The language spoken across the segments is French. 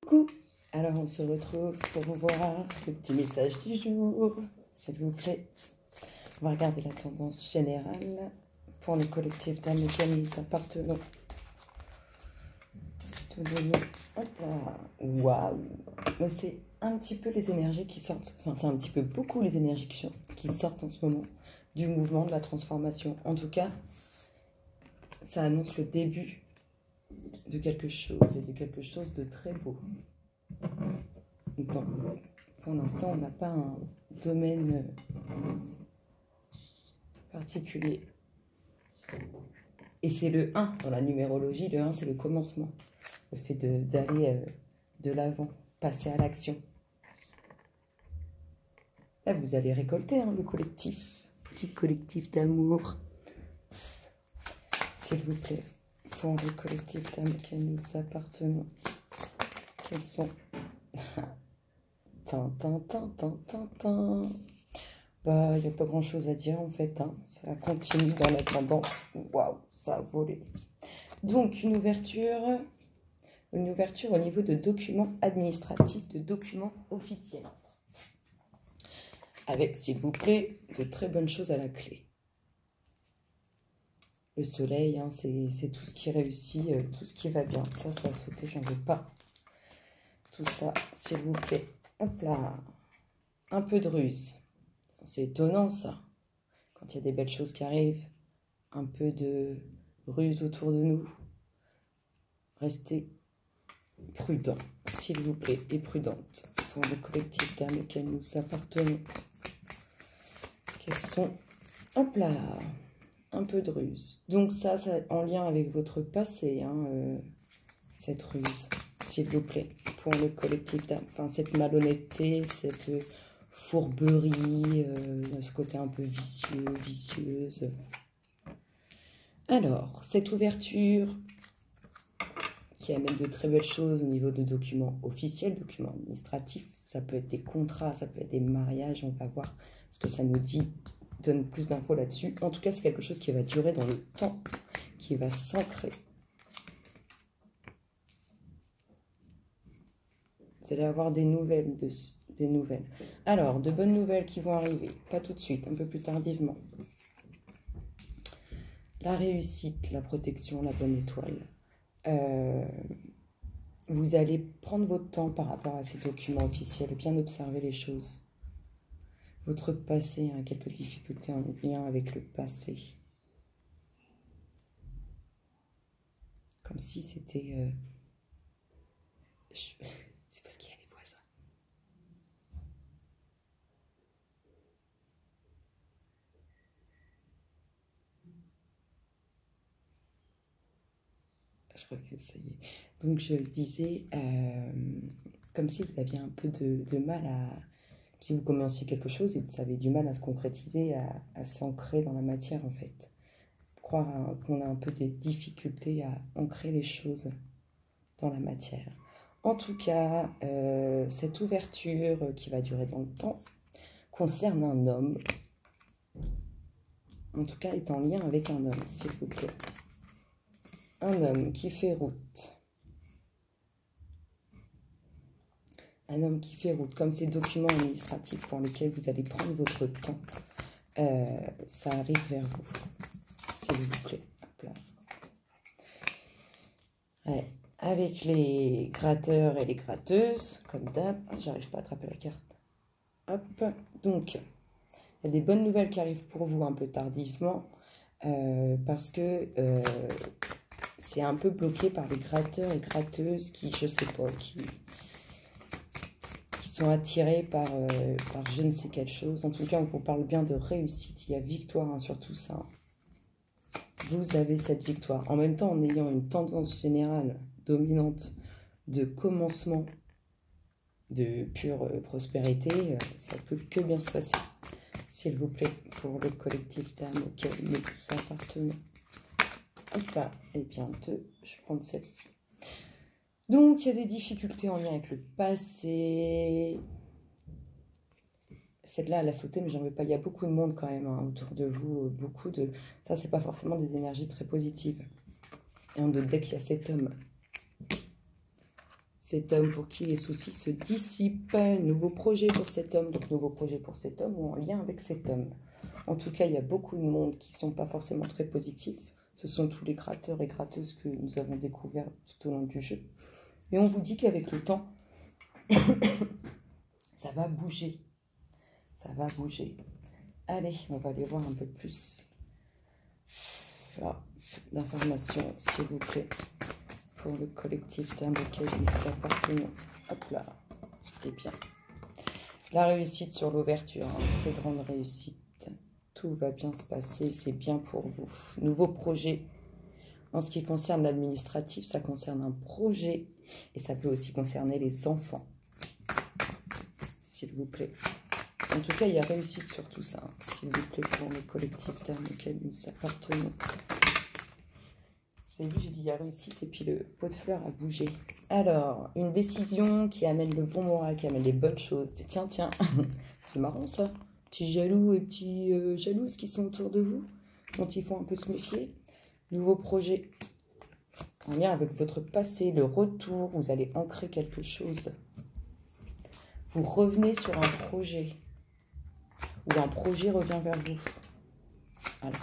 Coucou. Alors on se retrouve pour voir le petit message du jour, s'il vous plaît. On va regarder la tendance générale pour le collectif d'âmes auxquelles nous appartenons. Hop là. Waouh. C'est un petit peu les énergies qui sortent, enfin c'est un petit peu beaucoup les énergies qui sortent en ce moment du mouvement de la transformation. En tout cas, ça annonce le début de quelque chose et de quelque chose de très beau. Bon, pour l'instant, on n'a pas un domaine particulier. Et c'est le 1 dans la numérologie. Le 1, c'est le commencement. Le fait d'aller de l'avant, passer à l'action. Là, vous allez récolter le collectif. Petit collectif d'amour. S'il vous plaît, pour le collectif d'âmes auquel nous appartenons. Quels sont... Bah, il n'y a pas grand chose à dire en fait. Ça continue dans la tendance. Waouh, ça a volé. Donc, une ouverture au niveau de documents administratifs, de documents officiels. Avec, s'il vous plaît, de très bonnes choses à la clé. Le soleil, c'est tout ce qui réussit, tout ce qui va bien. Ça a sauté, j'en veux pas. Tout ça, s'il vous plaît. Hop là. Un peu de ruse. C'est étonnant, ça. Quand il y a des belles choses qui arrivent. Un peu de ruse autour de nous. Restez prudent, s'il vous plaît, et prudente. Pour le collectif d'âmes auquel nous appartenons. Quels sont... Hop là. Un peu de ruse. Donc ça en lien avec votre passé, cette ruse, s'il vous plaît, pour le collectif d'âme. Enfin, cette malhonnêteté, cette fourberie, ce côté un peu vicieux, vicieuse. Alors, cette ouverture qui amène de très belles choses au niveau de documents officiels, documents administratifs. Ça peut être des contrats, ça peut être des mariages. On va voir ce que ça nous dit. Donne plus d'infos là-dessus. En tout cas, c'est quelque chose qui va durer dans le temps, qui va s'ancrer. Vous allez avoir des nouvelles, Alors, de bonnes nouvelles qui vont arriver, pas tout de suite, un peu plus tardivement. La réussite, la protection, la bonne étoile. Vous allez prendre votre temps par rapport à ces documents officiels et bien observer les choses. Votre passé, quelques difficultés en lien avec le passé. Comme si c'était... C'est parce qu'il y a les voisins. Je crois que ça y est. Donc je disais, comme si vous aviez un peu de mal à... Si vous commenciez quelque chose et vous avez du mal à se concrétiser, à s'ancrer dans la matière en fait. Croire qu'on a un peu des difficultés à ancrer les choses dans la matière. En tout cas, cette ouverture qui va durer dans le temps concerne un homme. En tout cas, est en lien avec un homme, s'il vous plaît. Un homme qui fait route. Un homme qui fait route, comme ces documents administratifs pour lesquels vous allez prendre votre temps. Ça arrive vers vous, s'il vous plaît. Hop là. Ouais. Avec les gratteurs et les gratteuses, comme d'hab. J'arrive pas à attraper la carte. Hop. Donc, il y a des bonnes nouvelles qui arrivent pour vous un peu tardivement. Parce que c'est un peu bloqué par les gratteurs et gratteuses qui, je sais pas, qui sont attirés par je ne sais quelle chose. En tout cas, on vous parle bien de réussite. Il y a victoire sur tout ça. Vous avez cette victoire. En même temps, en ayant une tendance générale dominante de commencement de pure prospérité, ça peut que bien se passer. S'il vous plaît, pour le collectif d'âmes auquel nous appartenons. Hop là, et bien je vais prendre celle-ci. Donc, il y a des difficultés en lien avec le passé. Celle-là, elle a sauté, mais j'en veux pas. Il y a beaucoup de monde quand même autour de vous. Beaucoup de... Ça, c'est pas forcément des énergies très positives. Et on doute dès qu'il y a cet homme. Cet homme pour qui les soucis se dissipent. Nouveau projet pour cet homme. Donc, nouveau projet pour cet homme ou en lien avec cet homme. En tout cas, il y a beaucoup de monde qui ne sont pas forcément très positifs. Ce sont tous les gratteurs et gratteuses que nous avons découverts tout au long du jeu. Et on vous dit qu'avec le temps, ça va bouger. Ça va bouger. Allez, on va aller voir un peu plus d'informations, s'il vous plaît, pour le collectif terme auquel nous appartenons. Hop là, c'est bien. La réussite sur l'ouverture, hein, très grande réussite. Tout va bien se passer, c'est bien pour vous. Nouveau projet. En ce qui concerne l'administratif, ça concerne un projet et ça peut aussi concerner les enfants, s'il vous plaît. En tout cas, il y a réussite sur tout ça, hein, s'il vous plaît, pour le collectif terme auquel nous appartenons. Vous avez vu, j'ai dit il y a réussite et puis le pot de fleurs a bougé. Alors, une décision qui amène le bon moral, qui amène les bonnes choses. Tiens, tiens, c'est marrant ça. Petits jaloux et petits jalouses qui sont autour de vous, dont il faut un peu se méfier. Nouveau projet en lien avec votre passé, le retour, vous allez ancrer quelque chose. Vous revenez sur un projet, ou un projet revient vers vous. Voilà.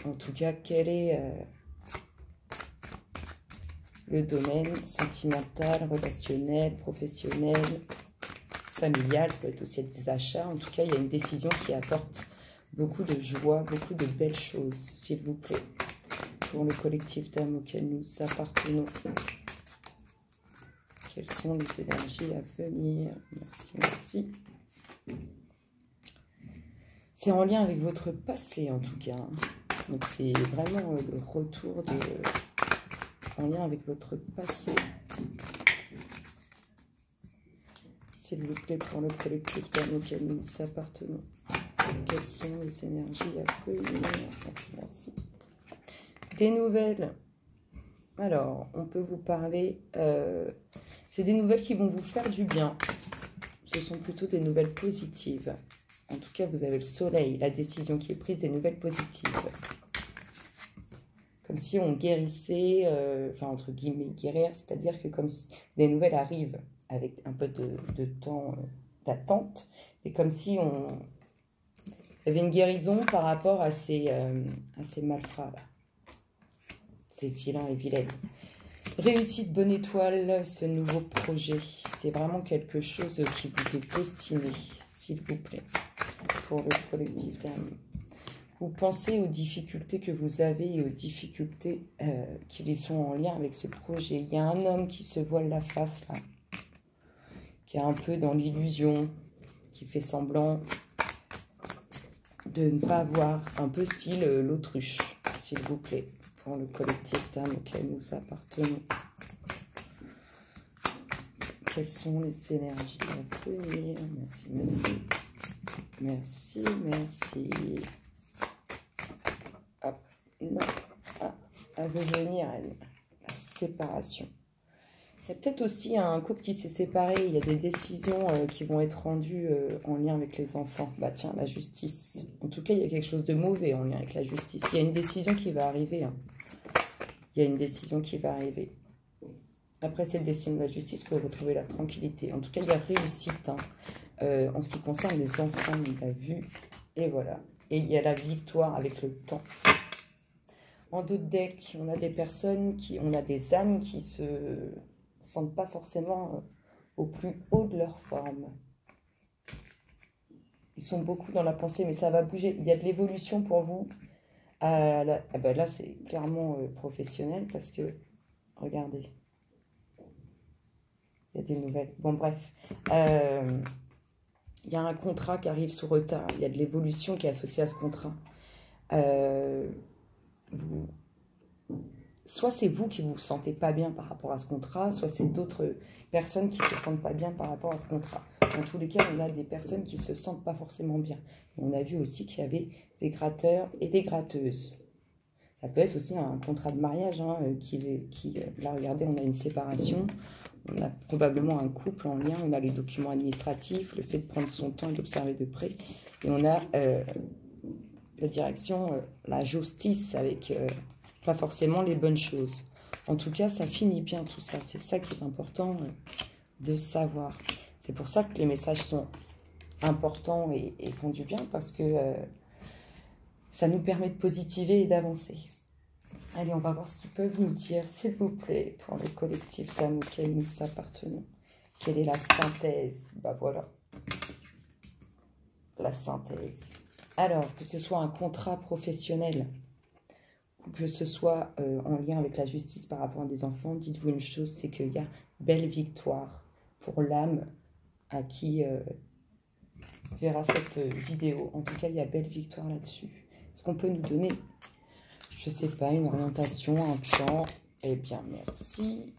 En tout cas, quel est le domaine sentimental, relationnel, professionnel, familial, ça peut être aussi des achats. En tout cas, il y a une décision qui apporte beaucoup de joie, beaucoup de belles choses, s'il vous plaît, pour le collectif terme auquel nous appartenons. Quelles sont les énergies à venir? Merci, merci. C'est en lien avec votre passé, en tout cas. Donc, c'est vraiment le retour en lien avec votre passé. S'il vous plaît, pour le collectif terme auquel nous appartenons. Quelles sont les énergies à venir? Merci, merci. Des nouvelles. Alors, on peut vous parler... c'est des nouvelles qui vont vous faire du bien. Ce sont plutôt des nouvelles positives. En tout cas, vous avez le soleil, la décision qui est prise, des nouvelles positives. Comme si on guérissait, enfin, entre guillemets, guérir, c'est-à-dire que comme si les nouvelles arrivent avec un peu de temps d'attente, et comme si on... Il y avait une guérison par rapport à ces malfrats, là. Ces vilains et vilaines. Réussite, bonne étoile, ce nouveau projet. C'est vraiment quelque chose qui vous est destiné, s'il vous plaît, pour le collectif terme. Vous pensez aux difficultés que vous avez et aux difficultés qui sont en lien avec ce projet. Il y a un homme qui se voile la face, là, qui est un peu dans l'illusion, qui fait semblant de ne pas voir, un peu style l'autruche, s'il vous plaît, pour le collectif terme auquel nous appartenons. Quelles sont les énergies à venir? Merci, merci. Merci, merci. Hop, non. Ah, elle veut venir, elle. La séparation. Il y a peut-être aussi un couple qui s'est séparé. Il y a des décisions qui vont être rendues en lien avec les enfants. Bah tiens, la justice. En tout cas, il y a quelque chose de mauvais en lien avec la justice. Il y a une décision qui va arriver. Hein. Il y a une décision qui va arriver. Après cette décision de la justice, il faut retrouver la tranquillité. En tout cas, il y a réussite. Hein. En ce qui concerne les enfants, il a vu. Et voilà. Et il y a la victoire avec le temps. En d'autres decks, on a des personnes on a des âmes qui se sentent pas forcément au plus haut de leur forme. Ils sont beaucoup dans la pensée, mais ça va bouger. Il y a de l'évolution pour vous. Ben là, c'est clairement professionnel parce que, regardez, il y a des nouvelles. Bon, bref. Il y a un contrat qui arrive sous retard. Il y a de l'évolution qui est associée à ce contrat. Soit c'est vous qui vous sentez pas bien par rapport à ce contrat, soit c'est d'autres personnes qui se sentent pas bien par rapport à ce contrat. Dans tous les cas, on a des personnes qui se sentent pas forcément bien. On a vu aussi qu'il y avait des gratteurs et des gratteuses. Ça peut être aussi un contrat de mariage hein, là, regardez, on a une séparation. On a probablement un couple en lien, on a les documents administratifs, le fait de prendre son temps et d'observer de près. Et on a la direction, la justice avec pas forcément les bonnes choses. En tout cas, ça finit bien tout ça. C'est ça qui est important de savoir. C'est pour ça que les messages sont importants et font du bien, parce que ça nous permet de positiver et d'avancer. Allez, on va voir ce qu'ils peuvent nous dire, s'il vous plaît, pour le collectif d'âmes auquel nous appartenons. Quelle est la synthèse? Bah voilà. La synthèse. Alors, que ce soit un contrat professionnel, ou que ce soit en lien avec la justice par rapport à des enfants, dites-vous une chose, c'est qu'il y a belle victoire pour l'âme à qui verra cette vidéo. En tout cas, il y a belle victoire là-dessus. Est-ce qu'on peut nous donner, je ne sais pas, une orientation, un plan? Eh bien, merci.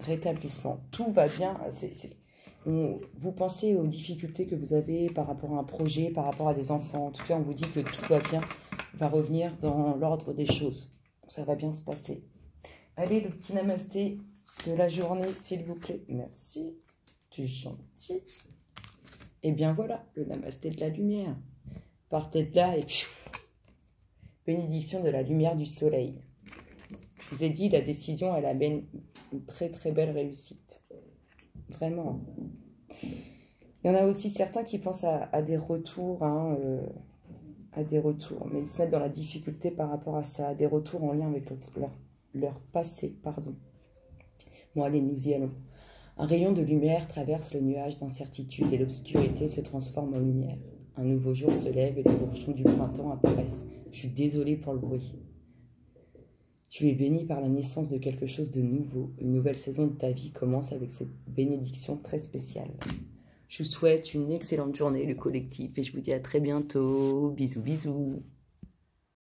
Rétablissement. Tout va bien. Vous pensez aux difficultés que vous avez par rapport à un projet, par rapport à des enfants. En tout cas, on vous dit que tout va bien, va revenir dans l'ordre des choses. Ça va bien se passer. Allez, le petit namasté de la journée, s'il vous plaît. Merci. Tu es gentil. Et bien voilà, le namasté de la lumière. Partez de là et pfiou, bénédiction de la lumière du soleil. Je vous ai dit, la décision, elle amène une très très belle réussite. Vraiment. Il y en a aussi certains qui pensent à des retours, hein, à des retours, mais ils se mettent dans la difficulté par rapport à ça, à des retours en lien avec leur passé, pardon. Bon, allez, nous y allons. Un rayon de lumière traverse le nuage d'incertitude et l'obscurité se transforme en lumière. Un nouveau jour se lève et les bourgeons du printemps apparaissent. Je suis désolée pour le bruit. Tu es béni par la naissance de quelque chose de nouveau. Une nouvelle saison de ta vie commence avec cette bénédiction très spéciale. Je vous souhaite une excellente journée, le collectif, et je vous dis à très bientôt. Bisous, bisous.